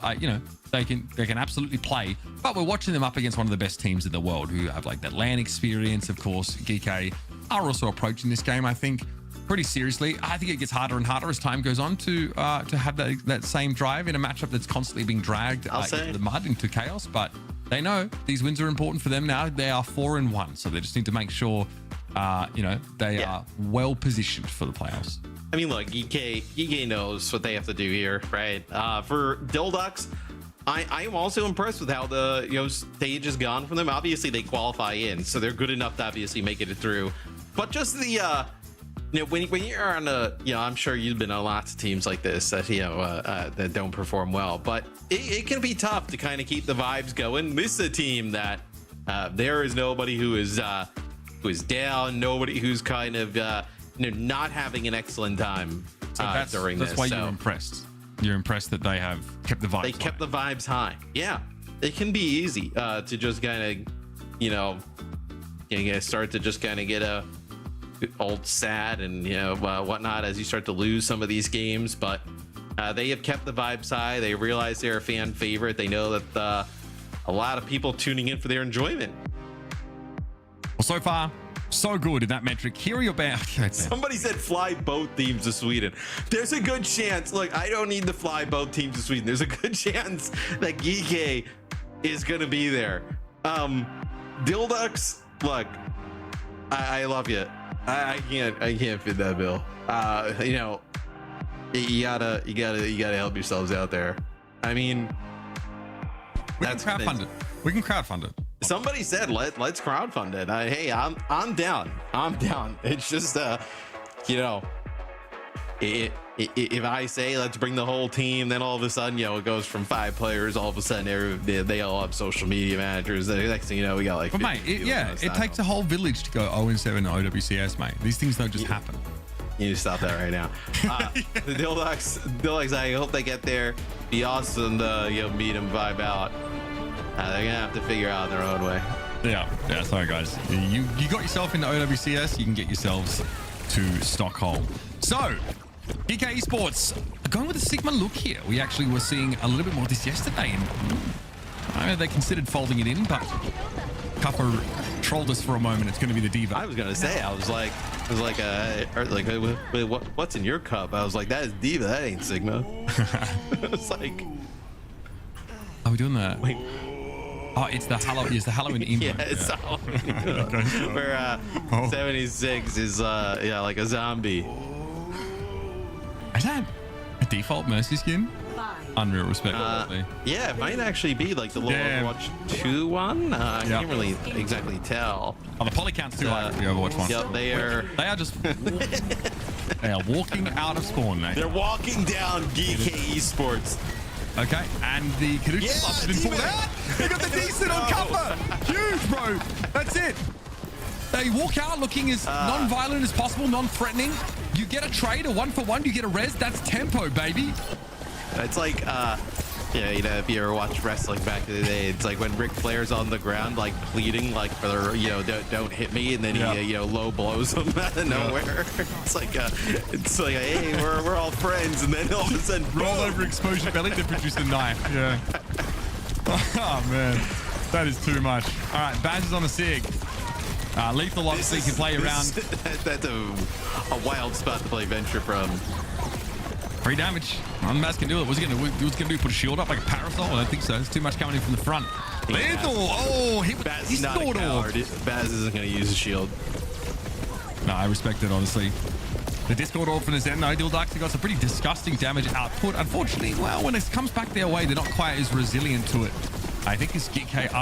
they can absolutely play. But we're watching them up against one of the best teams in the world who have like that LAN experience. Of course, Geekay are also approaching this game, I think, pretty seriously. I think it gets harder and harder as time goes on to have that same drive in a matchup that's constantly being dragged into the mud, into chaos. But they know these wins are important for them now. They are 4-1, so they just need to make sure, they are well positioned for the playoffs. I mean, look, Geekay knows what they have to do here, right? For DhillDucks, I am also impressed with how the stage has gone for them. Obviously, they qualify in, so they're good enough to obviously make it through. But just the when you're on I'm sure you've been on lots of teams like this that that don't perform well, but it can be tough to kind of keep the vibes going. This is a team that there is nobody who is down, nobody who's kind of not having an excellent time during this. That's why you're impressed. You're impressed that they have kept the vibes. They kept the vibes high. Yeah, it can be easy to just kind of start to just kind of get a old sad and whatnot as you start to lose some of these games, but they have kept the vibes high. They realize they're a fan favorite. They know that a lot of people tuning in for their enjoyment. Well, so far so good in that metric. Here are your Somebody said fly both teams to Sweden. There's a good chance. Look, I don't need to fly both teams to Sweden. There's a good chance that Geekay is going to be there. DhillDucks, look, I love you. I can't fit that bill. You gotta help yourselves out there. I mean, we can crowdfund it. Somebody said let's crowdfund it. Hey, I'm down. It's just if I say let's bring the whole team, then all of a sudden it goes from 5 players. All of a sudden they all have social media managers. The next thing you know, we got like. But mate, it takes a whole village to go 0-7 in OWCS, mate. These things don't just happen. You need to stop that right now. The DhillDucks, I hope they get there. Be awesome to meet them, vibe out. They're gonna have to figure out their own way. Yeah. Sorry, guys. You got yourself into OWCS. You can get yourselves to Stockholm. So, Geekay Esports going with a Sigma look here. We actually were seeing a little bit more of this yesterday, and they considered folding it in, but Cupper trolled us for a moment. It's going to be the Diva. I was gonna say, what's in your cup? I was like, that is Diva. That ain't Sigma. It's like, are we doing that? Wait. Oh, it's the Halloween emote. Yeah, it's Halloween. Where 76 is like a zombie. Is that a default Mercy skin? Unreal respect. Yeah, it might actually be like the little Overwatch 2 one. I can't really exactly tell. Oh, the poly count's too high for the Overwatch one. Yep, they are just they are walking out of spawn, mate. They're walking down Geekay Esports. Okay, and the Kadushi club's been pulled out. They got the decent on cover. Huge, bro. That's it. They walk out looking as non-violent as possible, non-threatening. You get a trade, a 1-for-1, you get a res. That's tempo, baby. It's like, if you ever watched wrestling back in the day, it's like when Ric Flair's on the ground, like pleading, like for don't hit me, and then he low blows him out of nowhere. It's like, hey, we're all friends, and then all of a sudden, roll over exposure belly to produce a knife. Yeah. Oh man, that is too much. All right, Baz is on the sig. Lethal obviously can play around. That's a wild spot to play Venture from. Free damage. Baz can do it. What's he gonna do? Put a shield up like a parasol? I don't think so. It's too much coming in from the front. Lethal! Oh, Baz is not a coward. Baz isn't gonna use a shield. No, I respect it, honestly. The Discord orphan is in. No, DhillDucks have got some pretty disgusting damage output. Unfortunately, well, when it comes back their way, they're not quite as resilient to it. I think it's Geekay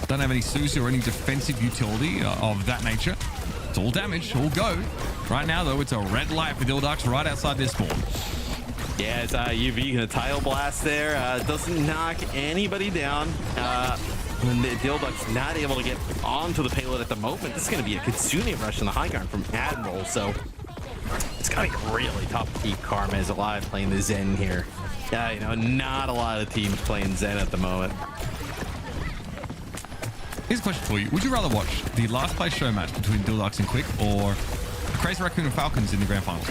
don't have any Suzu or any defensive utility of that nature. It's all damage, all go. Right now, though, it's a red light for DhillDucks right outside their spawn. Yeah, it's UV gonna tile blast there. Doesn't knock anybody down. When the DhillDucks not able to get onto the payload at the moment, this is gonna be a Kitsune rush in the high ground from Admiral. So it's gonna be really tough to keep Karmaz alive playing the Zen here. Yeah, you know, not a lot of teams playing Zen at the moment. Here's a question for you. Would you rather watch the last place show match between DhillDucks and Quick or Crazy Raccoon and Falcons in the grand finals?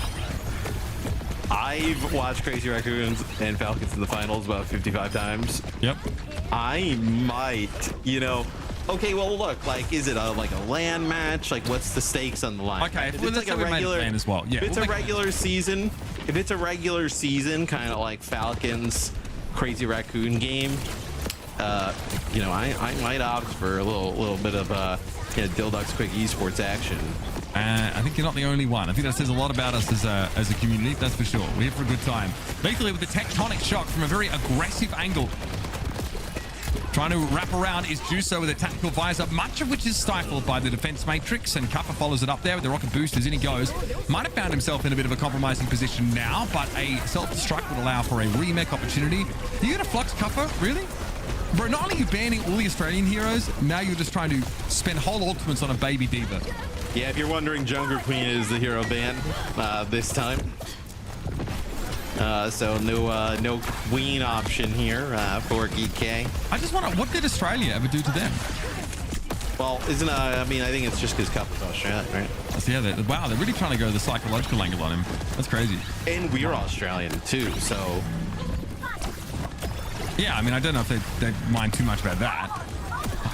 I've watched Crazy Raccoons and Falcons in the finals about 55 times. Yep. I might, you know. Okay, well, look, like, is it like a LAN match? Like, what's the stakes on the line? Okay, if well, it's like a regular LAN as well. Yeah, if it's a regular season, kind of like Falcons, Crazy Raccoon game, you know, I might opt for a little bit of DhillDucks quick esports action. I think you're not the only one. I think that says a lot about us as a community, that's for sure. We're here for a good time. Basically, with the tectonic shock from a very aggressive angle. Trying to wrap around is Juso with a tactical visor, much of which is stifled by the defense matrix, and Kappa follows it up there with the rocket boosters. In he goes. Might have found himself in a bit of a compromising position now, but a self-destruct would allow for a remake opportunity. Are you gonna flux Kappa? Really? Bro, not only are you banning all the Australian heroes, now you're just trying to spend whole ultimates on a baby diva. Yeah, if you're wondering, Jungle Queen is the hero ban this time. So no queen option here for Geekay. I just wonder, what did Australia ever do to them? Well, isn't I mean, I think it's just because Cup is Australian, right? So yeah, wow, they're really trying to go the psychological angle on him. That's crazy. And we're Australian too, so. Yeah, I mean, I don't know if they mind too much about that.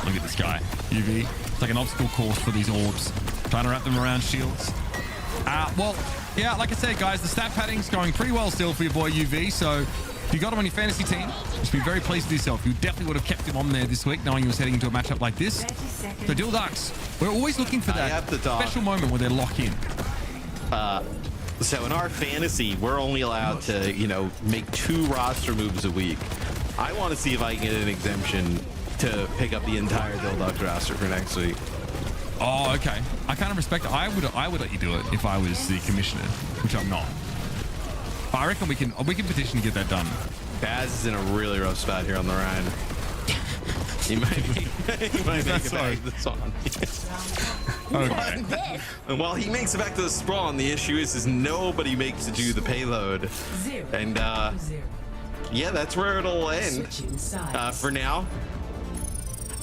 Look at this guy, UV. It's like an obstacle course for these orbs. Trying to wrap them around shields. Well, yeah, like I said, guys, the stat padding's going pretty well still for your boy UV. So if you got him on your fantasy team, just be very pleased with yourself. You definitely would have kept him on there this week, knowing he was heading into a matchup like this. So DhillDucks, we're always looking for that special moment where they lock in. So in our fantasy, we're only allowed to, you know, make 2 roster moves a week. I want to see if I can get an exemption to pick up the entire DhillDucks roster for next week. Oh, okay. I kind of respect it. I would let you do it if I was the commissioner, which I'm not. But I reckon we can petition to get that done. Baz is in a really rough spot here on the Rhine. He might make it back to the spawn. Okay. And while he makes it back to the spawn, the issue is nobody makes it to the payload. And yeah, that's where it'll end for now.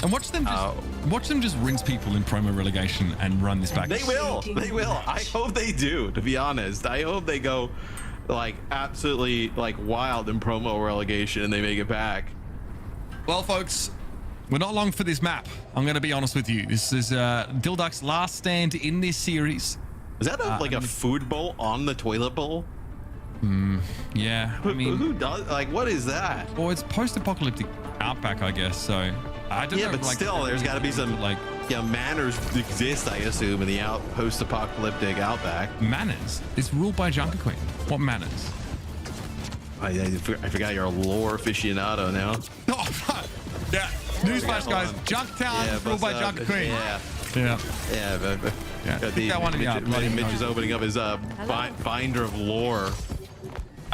And watch them just rinse people in promo relegation and run this back. They will. I hope they do, to be honest. I hope they go like absolutely like wild in promo relegation and they make it back. Well, folks, we're not long for this map. I'm going to be honest with you. This is DhillDucks' last stand in this series. Is that like a food bowl on the toilet bowl? Yeah. I mean, who does, like, what is that? Well, it's post-apocalyptic outback, I guess. So I don't know. Yeah, but like, still, there's got to be some like, yeah, manners exist, I assume, in the post-apocalyptic outback. Manners? It's ruled by Junker Queen. What manners? I forgot you're a lore aficionado now. Oh, yeah. Newsflash, guys. Junktown is ruled by Junker Queen. Yeah. But Yeah, Mitch is opening up his binder of lore.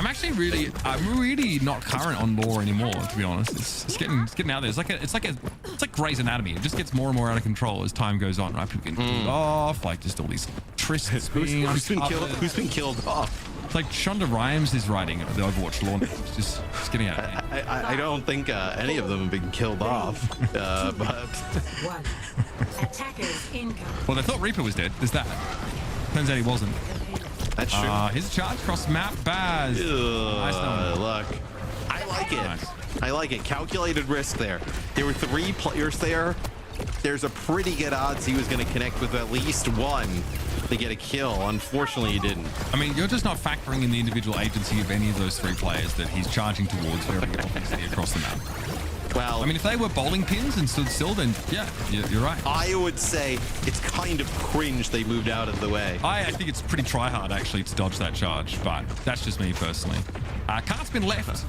I'm really not current on lore anymore, to be honest. It's getting out there. It's like Grey's Anatomy. It just gets more and more out of control as time goes on, right? People getting killed off, like just all these trysts who's been killed off? It's like Shonda Rhimes is writing the Overwatch lore. It's just getting out of hand. I don't think any of them have been killed off, but Attackers incoming. Well, they thought Reaper was dead. There's that. Turns out he wasn't. That's true. Here's a charge across the map. Baz. Nice look. I like it. Nice. I like it. Calculated risk there. There were 3 players there. There's a pretty good odds he was going to connect with at least one to get a kill. Unfortunately, he didn't. I mean, you're just not factoring in the individual agency of any of those 3 players that he's charging towards very obviously across the map. Well, I mean, if they were bowling pins and stood still, then yeah, you're right. I would say it's kind of cringe they moved out of the way. I think it's pretty try-hard, actually, to dodge that charge, but that's just me personally. Cart's been left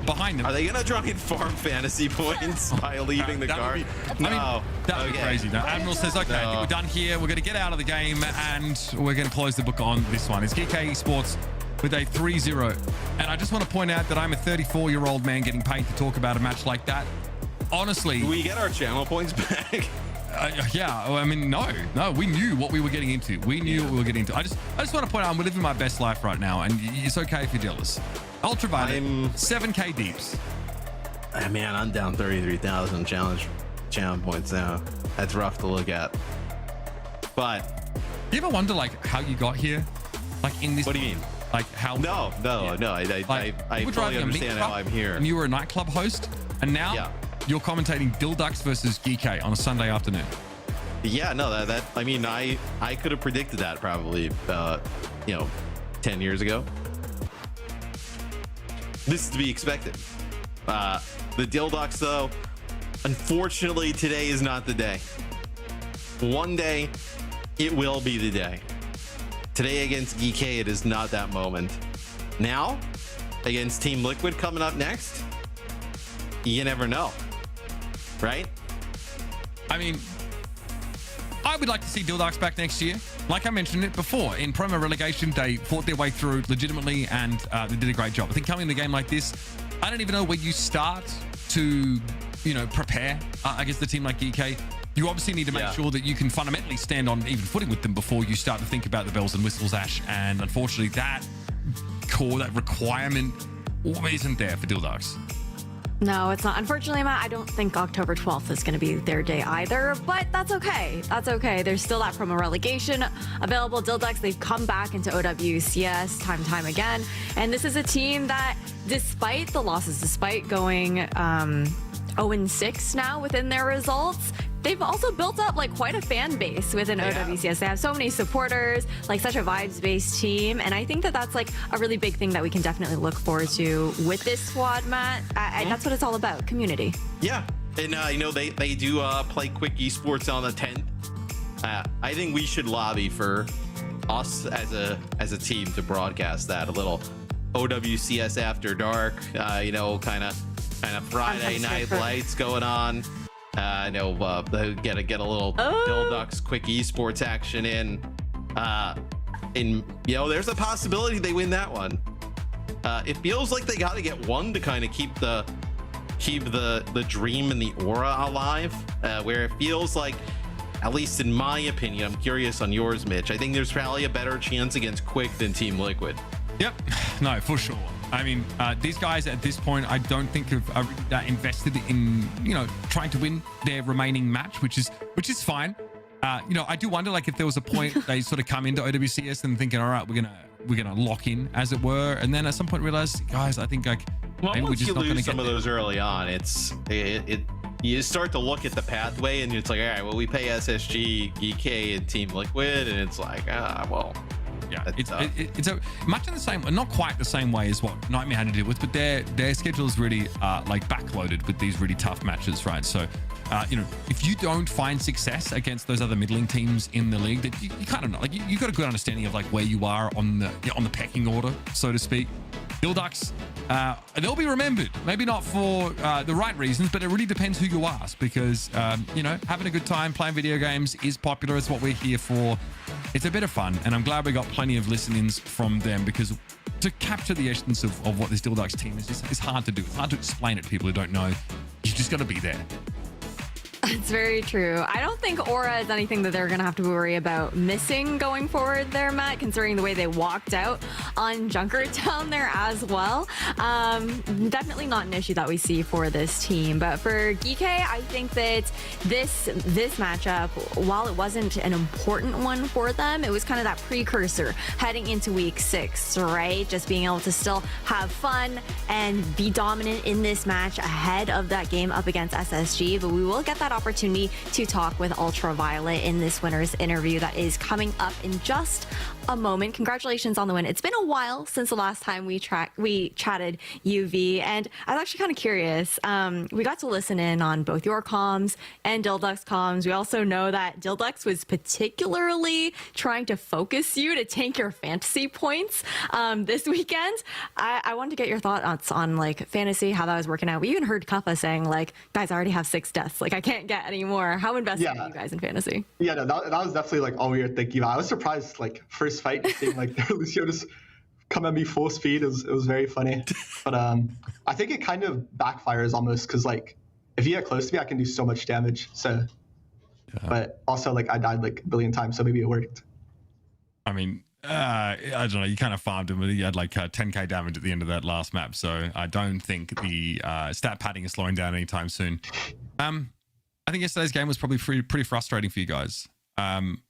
behind them. Are they gonna try and farm fantasy points by leaving the car? That would be crazy. Now, Admiral says, okay, I think we're done here. We're going to get out of the game, and we're going to close the book on this one. It's Geekay Esports with a 3-0. And I just want to point out that I'm a 34-year-old man getting paid to talk about a match like that. Honestly... Do we get our channel points back? Yeah, I mean, no, we knew what we were getting into. We knew what we were getting into. I just want to point out I'm living my best life right now, and it's okay if you're jealous. Ultraviolet, 7K deeps. Man, I'm down 33,000 challenge points now. That's rough to look at. But you ever wonder like how you got here? Like in this. What do you mean? Like how? No. I fully understand how I'm here. And you were a nightclub host, and now you're commentating DhillDucks versus Geekay on a Sunday afternoon. Yeah, no, that I mean, I could have predicted that probably, 10 years ago. This is to be expected. The DhillDucks, though, unfortunately, today is not the day. One day, it will be the day. Today against Geekay, it is not that moment. Now, against Team Liquid coming up next, you never know, right? I mean, I would like to see DhillDucks back next year. Like I mentioned it before, in promo relegation, they fought their way through legitimately, and they did a great job. I think coming in a game like this, I don't even know where you start to, prepare against the team like Geekay. You obviously need to make sure that you can fundamentally stand on even footing with them before you start to think about the bells and whistles, Ash. And unfortunately, that requirement isn't there for DhillDucks. No, it's not. Unfortunately, Matt, I don't think October 12th is going to be their day either, but that's okay. That's okay. There's still that promo relegation available. DhillDucks, they've come back into OWCS time and time again. And this is a team that, despite the losses, despite going 0-6 now within their results, they've also built up like quite a fan base within OWCS. They have so many supporters, like such a vibes-based team. And I think that that's like a really big thing that we can definitely look forward to with this squad, Matt. That's what it's all about, community. Yeah. And, they do play Quick Esports on the 10th. I think we should lobby for us as a team to broadcast that. A little OWCS After Dark, kind of Friday night lights going on. Get a little DhillDucks Quick Esports action in. There's a possibility they win that one. It feels like they got to get one to kind of keep the dream and the aura alive. Where it feels like, at least in my opinion, I'm curious on yours, Mitch, I think there's probably a better chance against Quick than Team Liquid. Yep, no, for sure. I mean, these guys at this point, I don't think are that invested in, trying to win their remaining match, which is fine. I do wonder, like, if there was a point they sort of come into OWCS and thinking, all right, we're gonna lock in, as it were, and then at some point realize, guys, I think maybe we're just not gonna get some of those early on. You start to look at the pathway, and it's like, all right, well, we pay SSG, Geekay, and Team Liquid, and it's like, well. Yeah, it's much in the same, not quite the same way as what Nightmare had to deal with, but their schedule is really backloaded with these really tough matches, right? So, if you don't find success against those other middling teams in the league, that you kind of know, like you got a good understanding of like where you are on the pecking order, so to speak. DhillDucks, they'll be remembered, maybe not for the right reasons, but it really depends who you ask, because having a good time playing video games is popular. It's what we're here for. It's a bit of fun, and I'm glad we got plenty of listen-ins from them, because to capture the essence of what this DhillDucks team is, it's hard to do. It's hard to explain it to people who don't know. You just got to be there. It's very true. I don't think Aura is anything that they're going to have to worry about missing going forward there, Matt, considering the way they walked out on Junkertown there as well. Definitely not an issue that we see for this team. But for Geekay, I think that this matchup, while it wasn't an important one for them, it was kind of that precursor heading into week 6, right? Just being able to still have fun and be dominant in this match ahead of that game up against SSG. But we will get that opportunity to talk with Ultraviolet in this winner's interview that is coming up in just a moment. Congratulations on the win. It's been a while since the last time we chatted, UV, and I was actually kind of curious. We got to listen in on both your comms and DhillDucks comms. We also know that DhillDucks was particularly trying to focus you to tank your fantasy points this weekend. I wanted to get your thoughts on like fantasy, how that was working out. We even heard Kappa saying like, guys, I already have 6 deaths. Like I can't get any more. How invested are you guys in fantasy? Yeah, no, that was definitely like all we were thinking about. I was surprised like first fight seeing like Lucio just come at me full speed. It was very funny. But I think it kind of backfires almost because like if you get close to me, I can do so much damage. So, but also like I died like a billion times, so maybe it worked. I mean, I don't know. You kind of farmed him. You had like 10k damage at the end of that last map, so I don't think the stat padding is slowing down anytime soon. I think yesterday's game was probably pretty frustrating for you guys.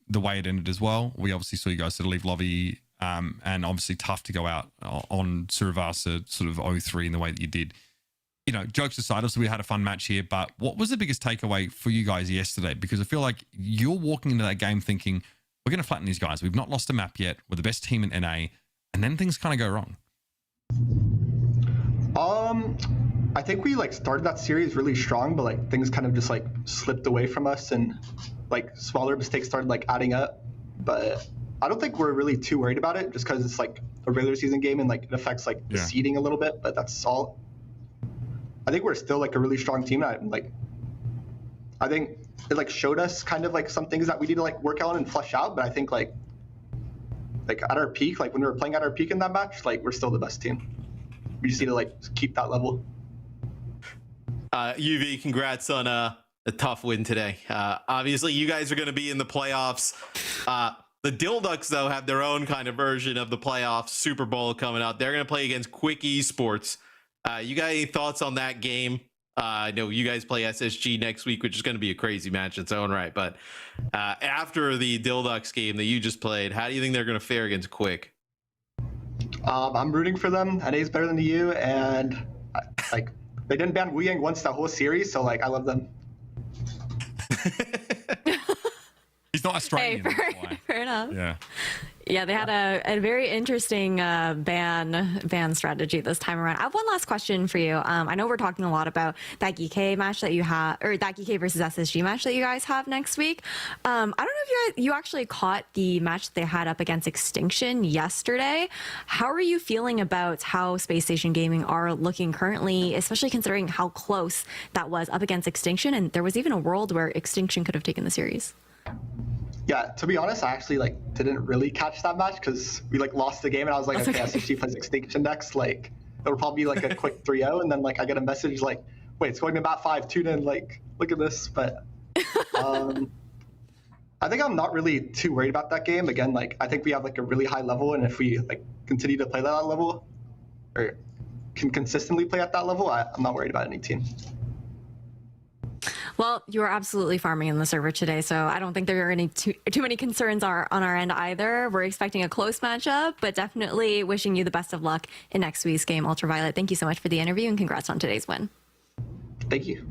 The way it ended as well. We obviously saw you guys sort of leave lobby, and obviously tough to go out on Survasa sort of 0-3 in the way that you did. You know, jokes aside, obviously we had a fun match here, but what was the biggest takeaway for you guys yesterday? Because I feel like you're walking into that game thinking, we're going to flatten these guys. We've not lost a map yet. We're the best team in NA. And then things kind of go wrong. I think we like started that series really strong, but like things kind of just like slipped away from us and like smaller mistakes started like adding up. But I don't think we're really too worried about it just because it's like a regular season game and like it affects like the seeding a little bit, but that's all. I think we're still like a really strong team. I think it like showed us kind of like some things that we need to like work on and flesh out. But I think like at our peak, like when we were playing at our peak in that match, like we're still the best team. We just need to like keep that level. UV, congrats on a tough win today. Obviously, you guys are going to be in the playoffs. The DhillDucks, though, have their own kind of version of the playoffs. Super Bowl coming out. They're going to play against Quick Esports. You got any thoughts on that game? I know you guys play SSG next week, which is going to be a crazy match in its own right. But after the DhillDucks game that you just played, how do you think they're going to fare against Quick? I'm rooting for them. NA's better than the U, and like they didn't ban Wu Yang once that whole series, so like I love them. He's not Australian. Hey, fair enough. Yeah. Yeah, they had a very interesting ban strategy this time around. I have one last question for you. I know we're talking a lot about that Geekay match that you have, or that Geekay versus SSG match that you guys have next week. I don't know if you actually caught the match that they had up against Extinction yesterday. How are you feeling about how Space Station Gaming are looking currently, especially considering how close that was up against Extinction? And there was even a world where Extinction could have taken the series. Yeah, to be honest, I actually like didn't really catch that match because we like lost the game and I was like, okay, SSG plays Extinction next. Like it'll probably be like a quick 3-0, and then like I get a message like, wait, it's going to bat 5, tune in, like look at this. But I think I'm not really too worried about that game. Again, like I think we have like a really high level, and if we like continue to play at that level or can consistently play at that level, I'm not worried about any team. Well, you are absolutely farming in the server today, so I don't think there are any too many concerns on our end either. We're expecting a close matchup, but definitely wishing you the best of luck in next week's game, Ultraviolet. Thank you so much for the interview, and congrats on today's win. Thank you.